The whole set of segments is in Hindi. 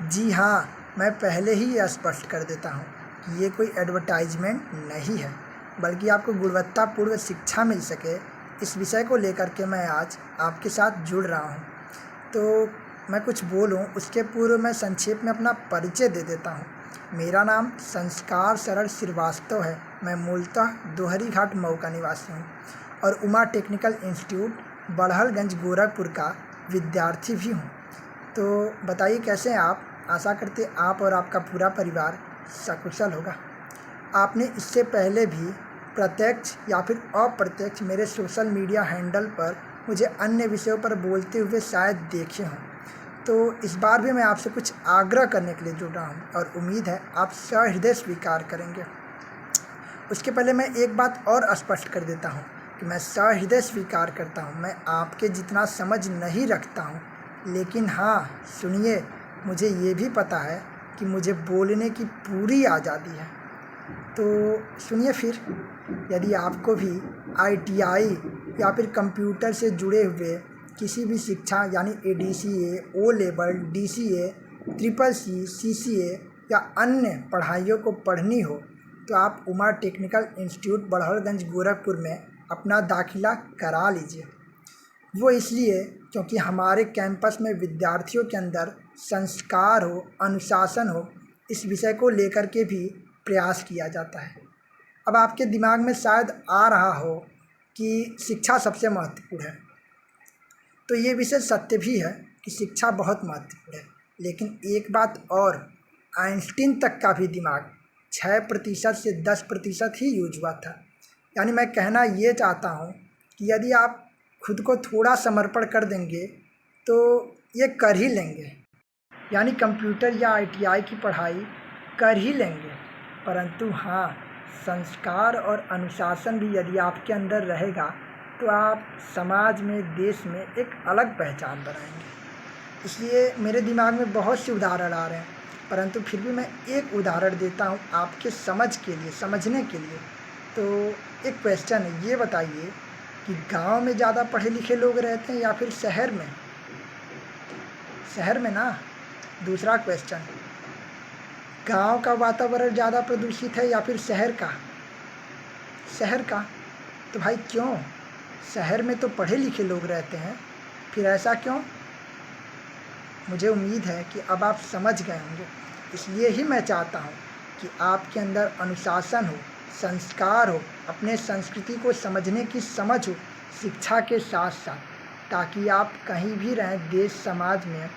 जी हाँ, मैं पहले ही यह स्पष्ट कर देता हूँ कि ये कोई एडवर्टाइजमेंट नहीं है, बल्कि आपको गुणवत्तापूर्ण शिक्षा मिल सके, इस विषय को लेकर के मैं आज आपके साथ जुड़ रहा हूँ। तो मैं कुछ बोलूँ उसके पूर्व मैं संक्षेप में अपना परिचय दे देता हूँ। मेरा नाम संस्कार सरल श्रीवास्तव है। मैं मूलतः दोहरी घाट मऊ का निवासी हूँ और उमा टेक्निकल इंस्टीट्यूट बड़हलगंज गोरखपुर का विद्यार्थी भी हूँ। तो बताइए कैसे हैं आप? आशा करते आप और आपका पूरा परिवार सकुशल होगा। आपने इससे पहले भी प्रत्यक्ष या फिर अप्रत्यक्ष मेरे सोशल मीडिया हैंडल पर मुझे अन्य विषयों पर बोलते हुए शायद देखे हों। तो इस बार भी मैं आपसे कुछ आग्रह करने के लिए जुड़ रहा हूँ और उम्मीद है आप सहृदय स्वीकार करेंगे। उसके पहले मैं एक बात और स्पष्ट कर देता हूँ कि मैं सहृदय स्वीकार करता हूँ। मैं आपके जितना समझ नहीं रखता हूँ, लेकिन हाँ सुनिए, मुझे ये भी पता है कि मुझे बोलने की पूरी आज़ादी है। तो सुनिए फिर, यदि आपको भी ITI या फिर कंप्यूटर से जुड़े हुए किसी भी शिक्षा यानी ADCA, O level, DCA, CCC, CCA या अन्य पढ़ाइयों को पढ़नी हो तो आप उमा टेक्निकल इंस्टीट्यूट बड़हलगंज गोरखपुर में अपना दाखिला करा लीजिए। वो इसलिए क्योंकि हमारे कैंपस में विद्यार्थियों के अंदर संस्कार हो, अनुशासन हो, इस विषय को लेकर के भी प्रयास किया जाता है। अब आपके दिमाग में शायद आ रहा हो कि शिक्षा सबसे महत्वपूर्ण है, तो ये विषय सत्य भी है कि शिक्षा बहुत महत्वपूर्ण है, लेकिन एक बात और, आइंस्टीन तक का भी दिमाग 6% से 10% ही यूज हुआ था। यानी मैं कहना ये चाहता हूँ कि यदि आप खुद को थोड़ा समर्पण कर देंगे तो ये कर ही लेंगे, यानी कंप्यूटर या ITI की पढ़ाई कर ही लेंगे। परंतु हाँ, संस्कार और अनुशासन भी यदि आपके अंदर रहेगा तो आप समाज में, देश में एक अलग पहचान बनाएंगे। इसलिए मेरे दिमाग में बहुत से उदाहरण आ रहे हैं, परंतु फिर भी मैं एक उदाहरण देता हूँ आपके समझ के लिए, समझने के लिए। तो एक क्वेश्चन है, ये बताइए कि गांव में ज़्यादा पढ़े लिखे लोग रहते हैं या फिर शहर में? शहर में ना। दूसरा क्वेश्चन, गांव का वातावरण ज़्यादा प्रदूषित है या फिर शहर का? शहर का। तो भाई क्यों? शहर में तो पढ़े लिखे लोग रहते हैं, फिर ऐसा क्यों? मुझे उम्मीद है कि अब आप समझ गए होंगे। इसलिए ही मैं चाहता हूँ कि आपके अंदर अनुशासन हो, संस्कार हो, अपने संस्कृति को समझने की समझ हो, शिक्षा के साथ साथ, ताकि आप कहीं भी रहें देश समाज में,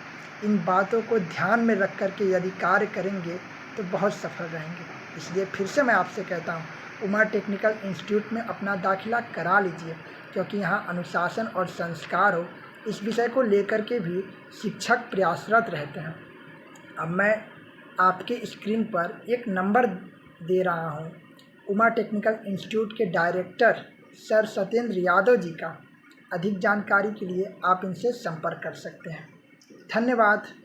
इन बातों को ध्यान में रख कर के यदि कार्य करेंगे तो बहुत सफल रहेंगे। इसलिए फिर से मैं आपसे कहता हूँ, उमा टेक्निकल इंस्टीट्यूट में अपना दाखिला करा लीजिए, क्योंकि यहाँ अनुशासन और संस्कार हो, इस विषय को लेकर के भी शिक्षक प्रयासरत रहते हैं। अब मैं आपके स्क्रीन पर एक नंबर दे रहा हूँ उमा टेक्निकल इंस्टीट्यूट के डायरेक्टर सर सत्येंद्र यादव जी का। अधिक जानकारी के लिए आप इनसे संपर्क कर सकते हैं। धन्यवाद।